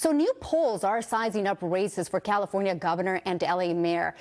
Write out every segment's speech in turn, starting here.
So new polls are sizing up races for California governor and LA mayor.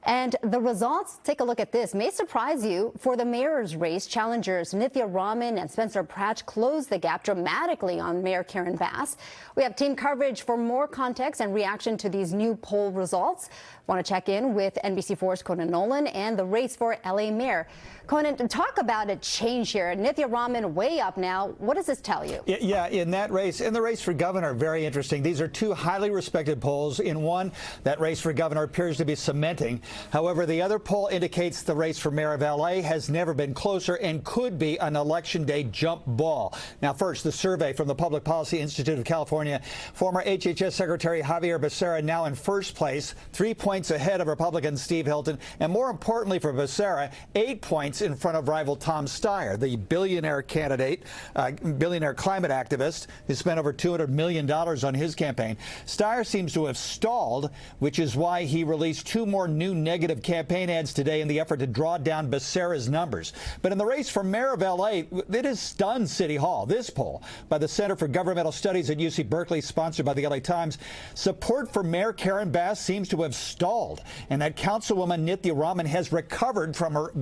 And the results, take a look at this, may surprise you. For the mayor's race, challengers Nithya Raman and Spencer Pratt closed the gap dramatically on Mayor Karen Bass. We have team coverage for more context and reaction to these new poll results. Want to check in with NBC4's Conan Nolan and the race for LA mayor. Conan, talk about a change here. Nithya Raman way up now. What does this tell you? Yeah, in that race, in the race for governor, very interesting. These are two highly respected polls. In one, that race for governor appears to be cementing. However, the other poll indicates the race for mayor of LA has never been closer and could be an election day jump ball. Now, first, the survey from the Public Policy Institute of California. Former HHS Secretary Javier Becerra now in first place, 3 points ahead of Republican Steve Hilton, and more importantly for Becerra, 8 points in front of rival Tom Steyer, the billionaire candidate, billionaire climate activist who spent over $200 million on his campaign. Steyer seems to have stalled, which is why he released two more new negative campaign ads today in the effort to draw down Becerra's numbers. But in the race for mayor of LA, it has stunned City Hall. This poll by the Center for Governmental Studies at UC Berkeley, sponsored by the LA Times, support for Mayor Karen Bass seems to have stalled, and that Councilwoman Nithya Raman has recovered from her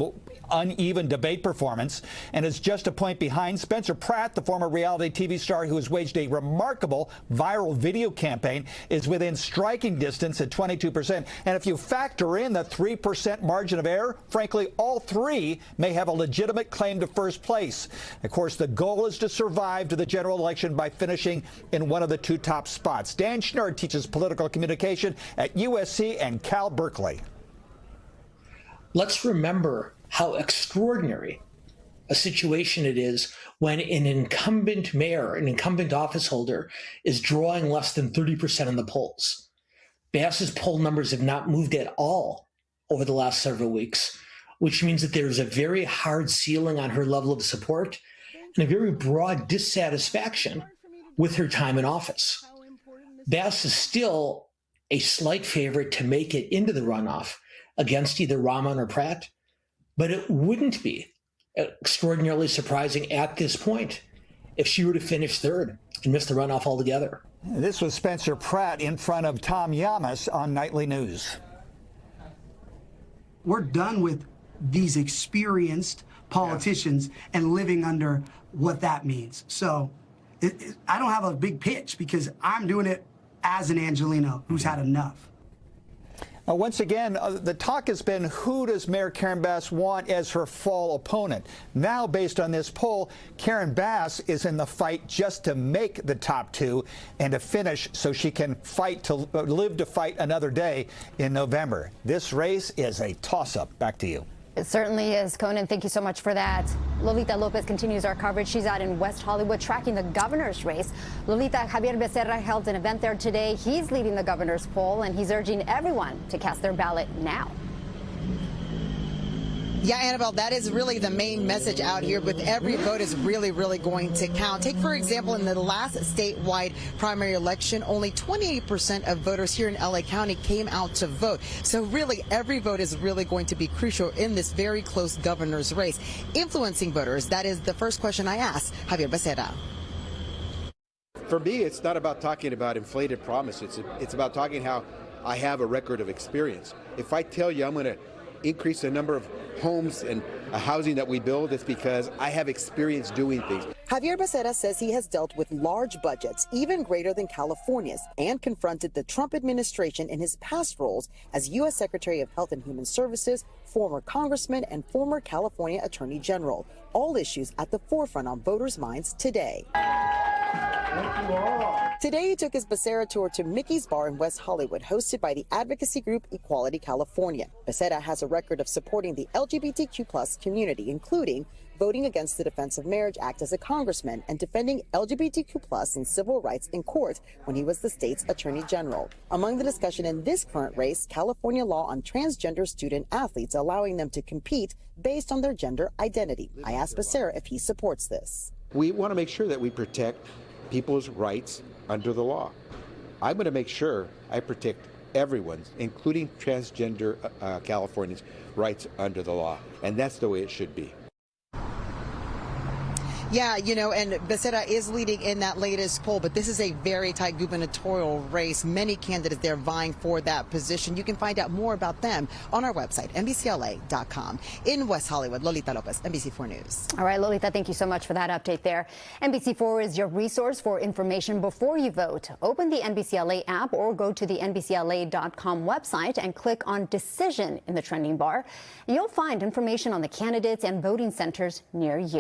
uneven debate performance and is just a point behind. Spencer Pratt, the former reality TV star who has waged a remarkable viral video campaign, is within striking distance at 22%. And if you factor in the 3% margin of error, frankly, all three may have a legitimate claim to first place. Of course, the goal is to survive to the general election by finishing in one of the two top spots. Dan Schnurr teaches political communication at USC and Cal Berkeley. Let's remember how extraordinary a situation it is when an incumbent mayor, an incumbent office holder, is drawing less than 30% in the polls. Bass's poll numbers have not moved at all over the last several weeks, which means that there's a very hard ceiling on her level of support and a very broad dissatisfaction with her time in office. Bass is still a slight favorite to make it into the runoff against either Raman or Pratt, but it wouldn't be extraordinarily surprising at this point if she were to finish third and miss the runoff altogether. This was Spencer Pratt in front of Tom Yamas on Nightly News. We're done with these experienced politicians and living under what that means. So I don't have a big pitch because I'm doing it as an Angelino who's had enough. Once again, the talk has been, who does Mayor Karen Bass want as her fall opponent? Now, based on this poll, Karen Bass is in the fight just to make the top two and to finish so she can fight to live to fight another day in November. This race is a toss-up. Back to you. It certainly is. Conan, thank you so much for that. Lolita Lopez continues our coverage. She's out in West Hollywood tracking the governor's race. Lolita, Javier Becerra held an event there today. He's leading the governor's poll, and he's urging everyone to cast their ballot now. Yeah, Annabelle, that is really the main message out here, with every vote is really going to count. Take, for example, in the last statewide primary election, only 28% of voters here in LA County came out to vote. So really, every vote is really going to be crucial in this very close governor's race. Influencing voters, that is the first question I asked Javier Becerra. For me, it's not about talking about inflated promises. It's about talking how I have a record of experience. If I tell you I'm going to increase the number of homes and housing that we build, it's because I have experience doing things. Javier Becerra says he has dealt with large budgets, even greater than California's, and confronted the Trump administration in his past roles as U.S. Secretary of Health and Human Services, former congressman, and former California Attorney General. All issues at the forefront on voters' minds today. Today, he took his Becerra tour to Mickey's Bar in West Hollywood, hosted by the advocacy group Equality California. Becerra has a record of supporting the LGBTQ+ community, including voting against the Defense of Marriage Act as a congressman and defending LGBTQ+ and civil rights in court when he was the state's attorney general. Among the discussion in this current race, California law on transgender student athletes allowing them to compete based on their gender identity. I asked Becerra if he supports this. We want to make sure that we protect people's rights under the law. I'm going to make sure I protect everyone's, including transgender Californians' rights under the law. And that's the way it should be. Yeah, you know, and Becerra is leading in that latest poll, but this is a very tight gubernatorial race. Many candidates there vying for that position. You can find out more about them on our website, NBCLA.com. In West Hollywood, Lolita Lopez, NBC4 News. All right, Lolita, thank you so much for that update there. NBC4 is your resource for information before you vote. Open the NBCLA app or go to the NBCLA.com website and click on Decision in the trending bar. You'll find information on the candidates and voting centers near you.